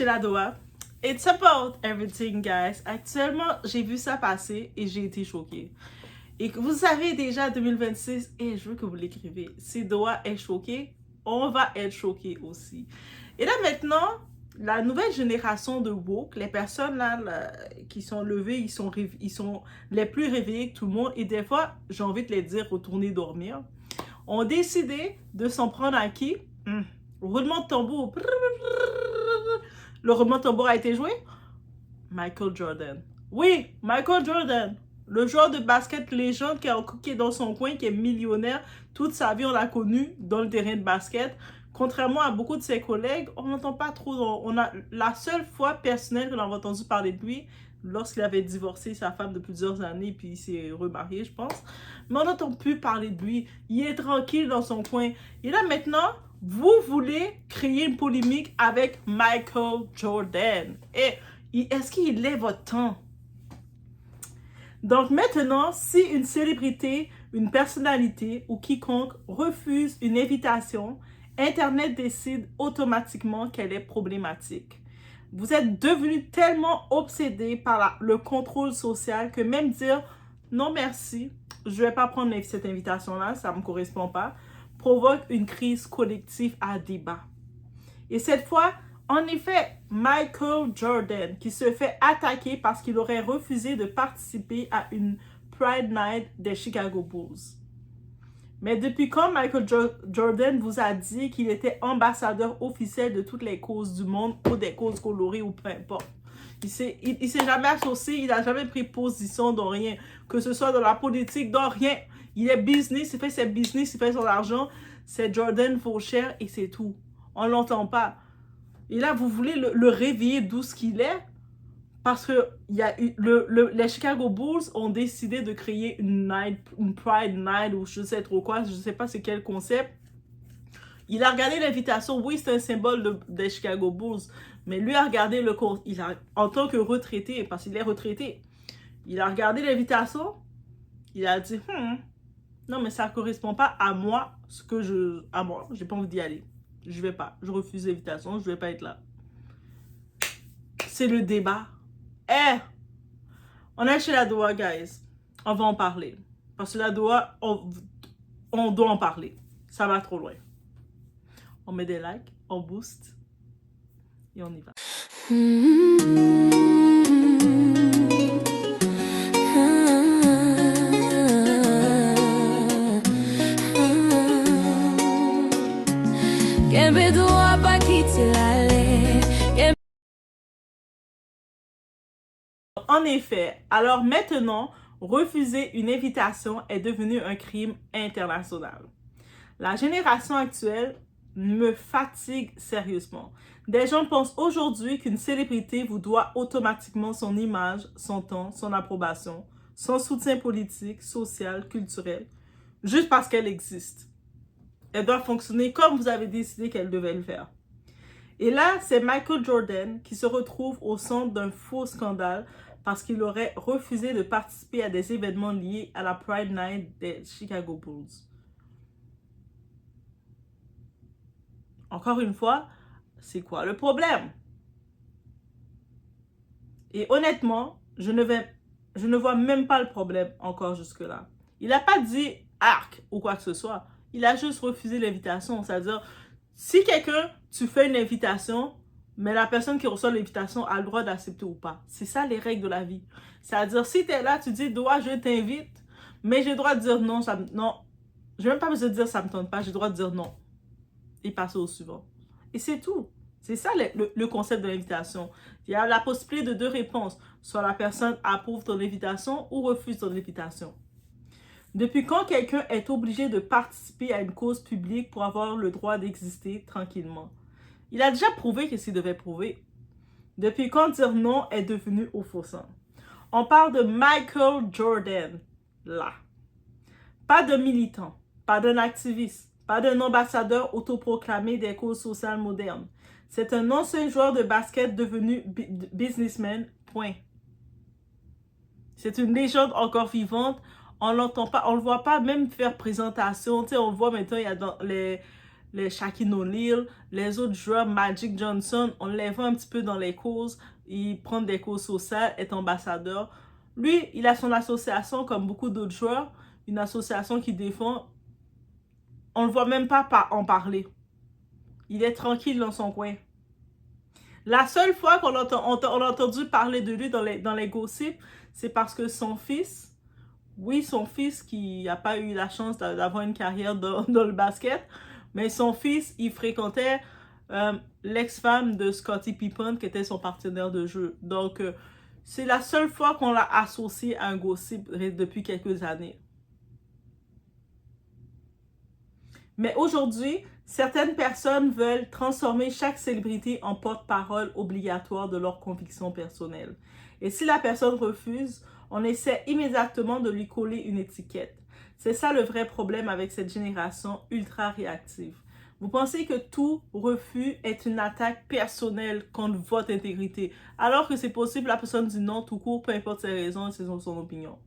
C'est la Doha. It's about everything, guys. Actuellement, j'ai vu ça passer et j'ai été choquée. Et vous savez déjà 2026, et je veux que vous l'écrivez, si Doha est choqué, on va être choqué aussi. Et là maintenant, la nouvelle génération de woke, les personnes là qui sont levées, ils sont les plus réveillés que tout le monde, et des fois, j'ai envie de les dire retourner dormir, ont décidé de s'en prendre à qui? Roulement de tambour. Le roulement de tambour a été joué? Michael Jordan. Oui, Michael Jordan. Le joueur de basket légende qui est dans son coin, qui est millionnaire. Toute sa vie, on l'a connu dans le terrain de basket. Contrairement à beaucoup de ses collègues, on n'entend pas trop. La seule fois personnelle qu'on a entendu parler de lui, lorsqu'il avait divorcé sa femme de plusieurs années, puis il s'est remarié, je pense. Mais on n'entend plus parler de lui. Il est tranquille dans son coin. Et là, maintenant, vous voulez créer une polémique avec Michael Jordan. Et est-ce qu'il est votre temps? Donc maintenant, si une célébrité, une personnalité ou quiconque refuse une invitation, Internet décide automatiquement qu'elle est problématique. Vous êtes devenu tellement obsédé par le contrôle social que même dire non merci, je ne vais pas prendre cette invitation-là, ça ne me correspond pas, provoque une crise collective à débat. Et cette fois, en effet, Michael Jordan, qui se fait attaquer parce qu'il aurait refusé de participer à une Pride Night des Chicago Bulls. Mais depuis quand Michael Jordan vous a dit qu'il était ambassadeur officiel de toutes les causes du monde, ou des causes colorées, ou peu importe? Il s'est jamais associé, il n'a jamais pris position dans rien, que ce soit dans la politique, dans rien. Il est business, il fait ses business, il fait son argent, c'est Jordan vaut cher et c'est tout. On ne l'entend pas. Et là, vous voulez le réveiller d'où ce qu'il est? Parce que les Chicago Bulls ont décidé de créer une Pride Night ou je sais trop quoi, je ne sais pas c'est quel concept. Il a regardé l'invitation, oui, c'est un symbole des Chicago Bulls, mais lui a regardé en tant que retraité, parce qu'il est retraité, il a regardé l'invitation, il a dit, non, mais ça ne correspond pas à moi, j'ai pas envie d'y aller. Je vais pas, je refuse l'invitation, je vais pas être là. C'est le débat. On est chez la Doha, guys. On va en parler. Parce que la Doha, on doit en parler. Ça va trop loin. On met des likes, on booste et on y va. En effet, alors maintenant, refuser une invitation est devenu un crime international. La génération actuelle me fatigue sérieusement. Des gens pensent aujourd'hui qu'une célébrité vous doit automatiquement son image, son temps, son approbation, son soutien politique, social, culturel, juste parce qu'elle existe. Elle doit fonctionner comme vous avez décidé qu'elle devait le faire. Et là, c'est Michael Jordan qui se retrouve au centre d'un faux scandale parce qu'il aurait refusé de participer à des événements liés à la Pride Night des Chicago Bulls. Encore une fois, c'est quoi le problème? Et honnêtement, je ne vois même pas le problème encore jusque-là. Il n'a pas dit arc ou quoi que ce soit. Il a juste refusé l'invitation. C'est-à-dire, si tu fais une invitation, mais la personne qui reçoit l'invitation a le droit d'accepter ou pas. C'est ça les règles de la vie. C'est-à-dire, si tu es là, tu dis, Doha, je t'invite, mais j'ai le droit de dire non. Non. Je n'ai même pas besoin de dire ça ne me tente pas. J'ai le droit de dire non. Et passer au suivant. Et c'est tout. C'est ça le concept de l'invitation. Il y a la possibilité de deux réponses. Soit la personne approuve ton invitation ou refuse ton invitation. Depuis quand quelqu'un est obligé de participer à une cause publique pour avoir le droit d'exister tranquillement? Il a déjà prouvé ce qu'il devait prouver. Depuis quand dire non est devenu offensant? On parle de Michael Jordan, là. Pas de militant, pas d'un activiste, pas d'un ambassadeur autoproclamé des causes sociales modernes. C'est un ancien joueur de basket devenu businessman, point. C'est une légende encore vivante. On l'entend pas, on le voit pas même faire présentation. Tu sais, on le voit maintenant, il y a dans les Shaquille O'Neal, les autres joueurs, Magic Johnson, on les voit un petit peu dans les causes, ils prennent des causes sociales, est ambassadeur. Lui, il a son association comme beaucoup d'autres joueurs, une association qui défend. On ne le voit même pas en parler. Il est tranquille dans son coin. La seule fois qu'on a entendu parler de lui dans les gossips, c'est parce que son fils, oui, son fils qui n'a pas eu la chance d'avoir une carrière dans le basket, mais son fils, il fréquentait l'ex-femme de Scottie Pippen qui était son partenaire de jeu. Donc, c'est la seule fois qu'on l'a associé à un gossip depuis quelques années. Mais aujourd'hui, certaines personnes veulent transformer chaque célébrité en porte-parole obligatoire de leurs convictions personnelles. Et si la personne refuse, on essaie immédiatement de lui coller une étiquette. C'est ça le vrai problème avec cette génération ultra réactive. Vous pensez que tout refus est une attaque personnelle contre votre intégrité, alors que c'est possible la personne dit non tout court, peu importe ses raisons et son opinion.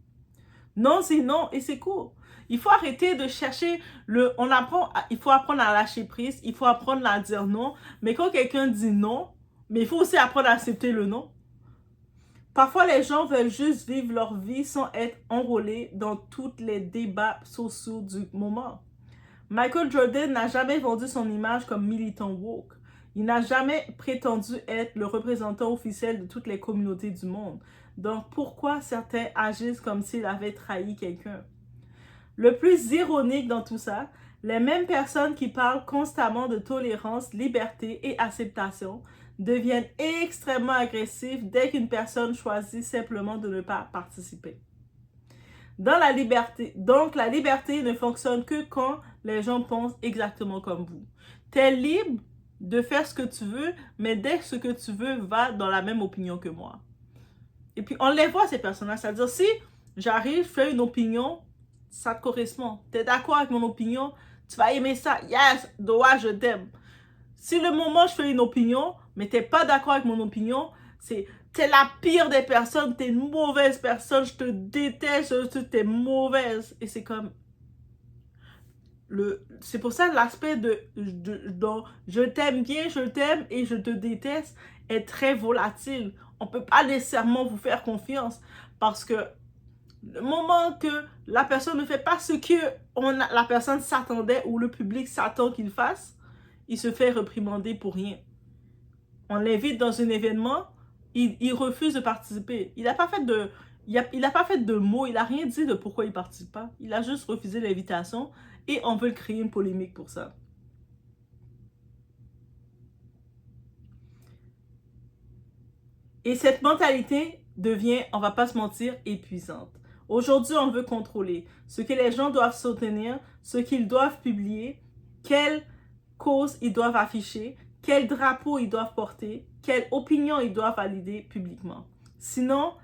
Non, c'est non et c'est court. Il faut arrêter de chercher il faut apprendre à lâcher prise, il faut apprendre à dire non, mais quand quelqu'un dit non, mais il faut aussi apprendre à accepter le non. Parfois, les gens veulent juste vivre leur vie sans être enrôlés dans tous les débats sociaux du moment. Michael Jordan n'a jamais vendu son image comme militant woke. Il n'a jamais prétendu être le représentant officiel de toutes les communautés du monde. Donc, pourquoi certains agissent comme s'ils avaient trahi quelqu'un? Le plus ironique dans tout ça, les mêmes personnes qui parlent constamment de tolérance, liberté et acceptation deviennent extrêmement agressives dès qu'une personne choisit simplement de ne pas participer. Donc, la liberté ne fonctionne que quand les gens pensent exactement comme vous. Tu es libre de faire ce que tu veux, mais dès que ce que tu veux va dans la même opinion que moi. Et puis, on les voit, ces personnages. C'est-à-dire, si j'arrive, je fais une opinion, ça te correspond. Tu es d'accord avec mon opinion, tu vas aimer ça. Yes, Doa, je t'aime. Si le moment je fais une opinion, mais tu n'es pas d'accord avec mon opinion, t'es la pire des personnes, t'es une mauvaise personne, je te déteste, t'es mauvaise. Et c'est comme... C'est pour ça l'aspect de je t'aime bien, je t'aime et je te déteste est très volatile. On ne peut pas nécessairement vous faire confiance parce que le moment que la personne ne fait pas ce que la personne s'attendait ou le public s'attend qu'il fasse, il se fait réprimander pour rien. On l'invite dans un événement, il refuse de participer. Il n'a pas fait de mots, il n'a rien dit de pourquoi il ne participe pas. Il a juste refusé l'invitation et on veut créer une polémique pour ça. Et cette mentalité devient, on ne va pas se mentir, épuisante. Aujourd'hui, on veut contrôler ce que les gens doivent soutenir, ce qu'ils doivent publier, quelles causes ils doivent afficher, quel drapeau ils doivent porter, quelle opinion ils doivent valider publiquement. Sinon,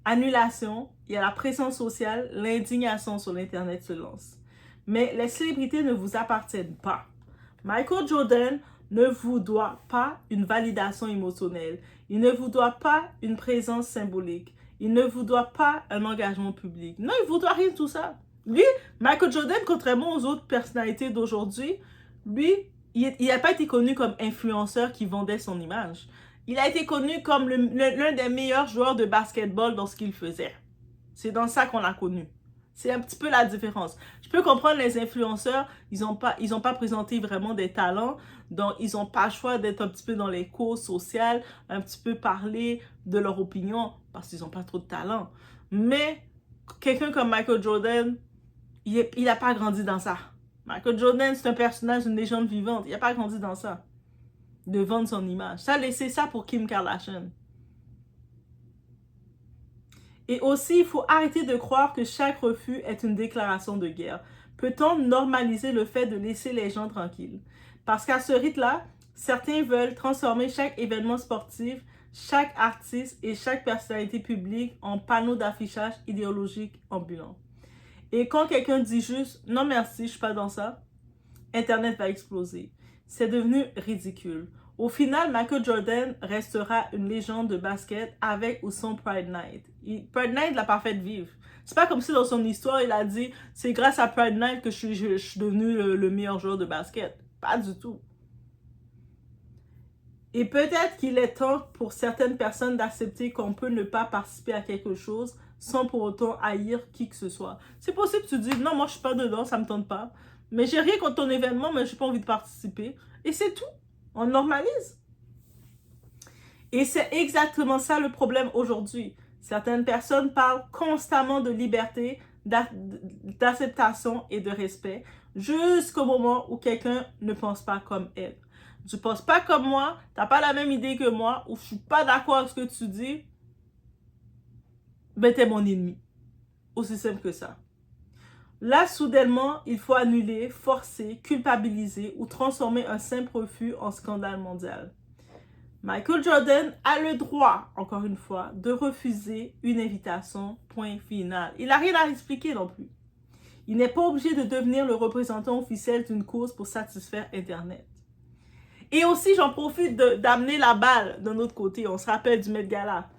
annulation, il y a la pression sociale, l'indignation sur l'Internet se lance. Mais les célébrités ne vous appartiennent pas. Michael Jordan ne vous doit pas une validation émotionnelle. Il ne vous doit pas une présence symbolique. Il ne vous doit pas un engagement public. Non, il ne vous doit rien de tout ça. Lui, Michael Jordan, contrairement aux autres personnalités d'aujourd'hui, lui, il n'a pas été connu comme influenceur qui vendait son image. Il a été connu comme l'un des meilleurs joueurs de basketball dans ce qu'il faisait. C'est dans ça qu'on l'a connu. C'est un petit peu la différence. Je peux comprendre les influenceurs, ils n'ont pas présenté vraiment des talents, donc ils n'ont pas le choix d'être un petit peu dans les causes sociales, un petit peu parler de leur opinion, parce qu'ils n'ont pas trop de talent. Mais quelqu'un comme Michael Jordan, il n'a pas grandi dans ça. Michael Jordan, c'est un personnage, une légende vivante. Il n'a pas grandi dans ça. De vendre son image. Ça, laissez ça pour Kim Kardashian. Et aussi, il faut arrêter de croire que chaque refus est une déclaration de guerre. Peut-on normaliser le fait de laisser les gens tranquilles? Parce qu'à ce rythme-là, certains veulent transformer chaque événement sportif, chaque artiste et chaque personnalité publique en panneau d'affichage idéologique ambulant. Et quand quelqu'un dit juste « Non merci, je ne suis pas dans ça », Internet va exploser. C'est devenu ridicule. Au final, Michael Jordan restera une légende de basket avec ou sans Pride Night. Pride Night l'a pas fait vivre. C'est pas comme si dans son histoire, il a dit « C'est grâce à Pride Night que je suis devenu le meilleur joueur de basket ». Pas du tout. Et peut-être qu'il est temps pour certaines personnes d'accepter qu'on peut ne pas participer à quelque chose sans pour autant haïr qui que ce soit. C'est possible que tu dis, non, moi je suis pas dedans, ça me tente pas. Mais j'ai rien contre ton événement, mais j'ai pas envie de participer. Et c'est tout. On normalise. Et c'est exactement ça le problème aujourd'hui. Certaines personnes parlent constamment de liberté, d'acceptation et de respect jusqu'au moment où quelqu'un ne pense pas comme elle. Tu ne penses pas comme moi, tu n'as pas la même idée que moi, ou je ne suis pas d'accord avec ce que tu dis, ben t'es mon ennemi. Aussi simple que ça. Là, soudainement, il faut annuler, forcer, culpabiliser ou transformer un simple refus en scandale mondial. Michael Jordan a le droit, encore une fois, de refuser une invitation, point final. Il n'a rien à expliquer non plus. Il n'est pas obligé de devenir le représentant officiel d'une cause pour satisfaire Internet. Et aussi, j'en profite d'amener la balle d'un autre côté. On se rappelle du Met Gala.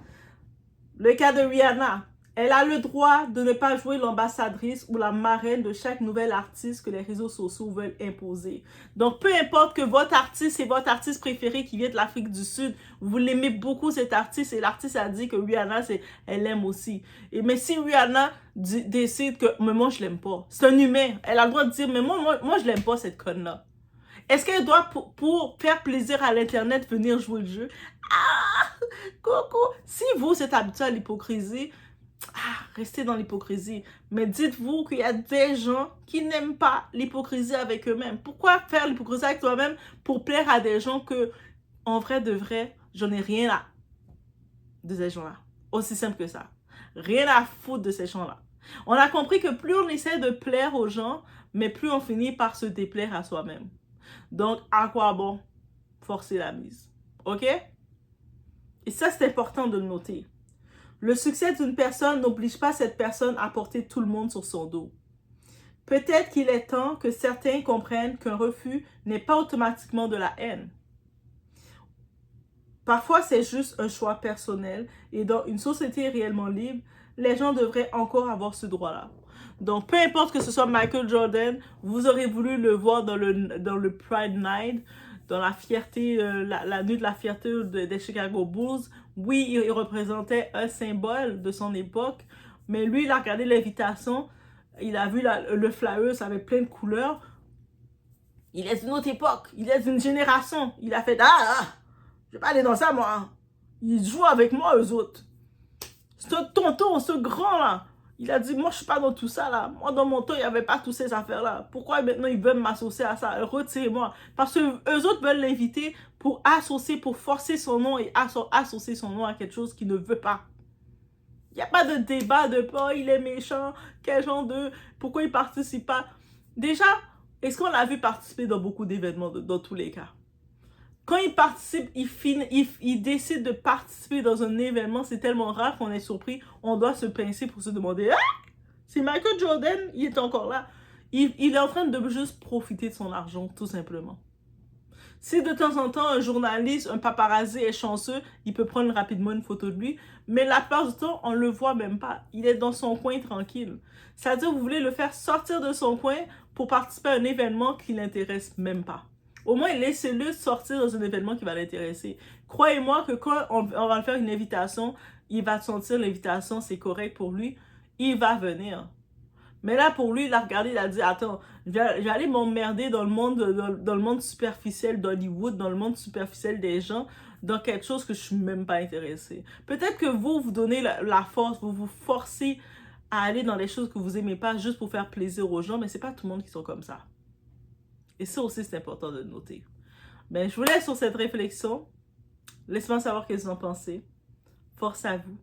Le cas de Rihanna. Elle a le droit de ne pas jouer l'ambassadrice ou la marraine de chaque nouvel artiste que les réseaux sociaux veulent imposer. Donc, peu importe que votre artiste est votre artiste préféré qui vient de l'Afrique du Sud, vous l'aimez beaucoup cet artiste et l'artiste a dit que Rihanna, elle l'aime aussi. Mais si Rihanna décide que mais moi, je l'aime pas, c'est un humain. Elle a le droit de dire mais moi je l'aime pas cette conne-là. Est-ce qu'elle doit, pour faire plaisir à l'Internet, venir jouer le jeu? Ah! Coucou! Si vous êtes habitué à l'hypocrisie, restez dans l'hypocrisie. Mais dites-vous qu'il y a des gens qui n'aiment pas l'hypocrisie avec eux-mêmes. Pourquoi faire l'hypocrisie avec toi-même pour plaire à des gens que, en vrai de vrai, j'en ai rien à de ces gens-là. Aussi simple que ça. Rien à foutre de ces gens-là. On a compris que plus on essaie de plaire aux gens, mais plus on finit par se déplaire à soi-même. Donc, à quoi bon forcer la mise? OK? Et ça, c'est important de le noter. Le succès d'une personne n'oblige pas cette personne à porter tout le monde sur son dos. Peut-être qu'il est temps que certains comprennent qu'un refus n'est pas automatiquement de la haine. Parfois, c'est juste un choix personnel et dans une société réellement libre, les gens devraient encore avoir ce droit-là. Donc, peu importe que ce soit Michael Jordan, vous aurez voulu le voir dans le Pride Night, dans la fierté, la nuit de la fierté des Chicago Bulls. Oui, il représentait un symbole de son époque, mais lui, il a regardé l'invitation, il a vu le flyer, ça avait plein de couleurs. Il est d'une autre époque, il est d'une génération. Il a fait je vais pas aller dans ça, moi. Ils jouent avec moi, eux autres. Ce tonton, ce grand-là, il a dit, moi, je suis pas dans tout ça, là. Moi, dans mon temps, il n'y avait pas toutes ces affaires-là. Pourquoi maintenant, ils veulent m'associer à ça? Retirez-moi. Parce que eux autres veulent l'inviter pour associer, pour forcer son nom et associer son nom à quelque chose qu'il ne veut pas. Il n'y a pas de débat de, oh, il est méchant, quel genre de, pourquoi il participe pas. Déjà, est-ce qu'on l'a vu participer dans beaucoup d'événements, dans tous les cas? Quand il participe, il décide de participer dans un événement, c'est tellement rare qu'on est surpris. On doit se pincer pour se demander, c'est Michael Jordan, il est encore là. Il est en train de juste profiter de son argent, tout simplement. Si de temps en temps, un journaliste, un paparazzi est chanceux, il peut prendre rapidement une photo de lui, mais la plupart du temps, on ne le voit même pas. Il est dans son coin tranquille. C'est-à-dire que vous voulez le faire sortir de son coin pour participer à un événement qui ne l'intéresse même pas. Au moins, laissez-le sortir dans un événement qui va l'intéresser. Croyez-moi que quand on va le faire une invitation, il va sentir l'invitation, c'est correct pour lui, il va venir. Mais là, pour lui, il a regardé, il a dit, attends, je vais aller m'emmerder dans le monde superficiel d'Hollywood, dans le monde superficiel des gens, dans quelque chose que je suis même pas intéressée. Peut-être que vous donnez la force, vous vous forcez à aller dans les choses que vous aimez pas juste pour faire plaisir aux gens, mais c'est pas tout le monde qui sont comme ça. Et ça aussi, c'est important de noter. Mais je vous laisse sur cette réflexion. Laissez-moi savoir ce que vous en pensez. Force à vous.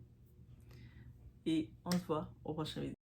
Et on se voit au prochain vidéo.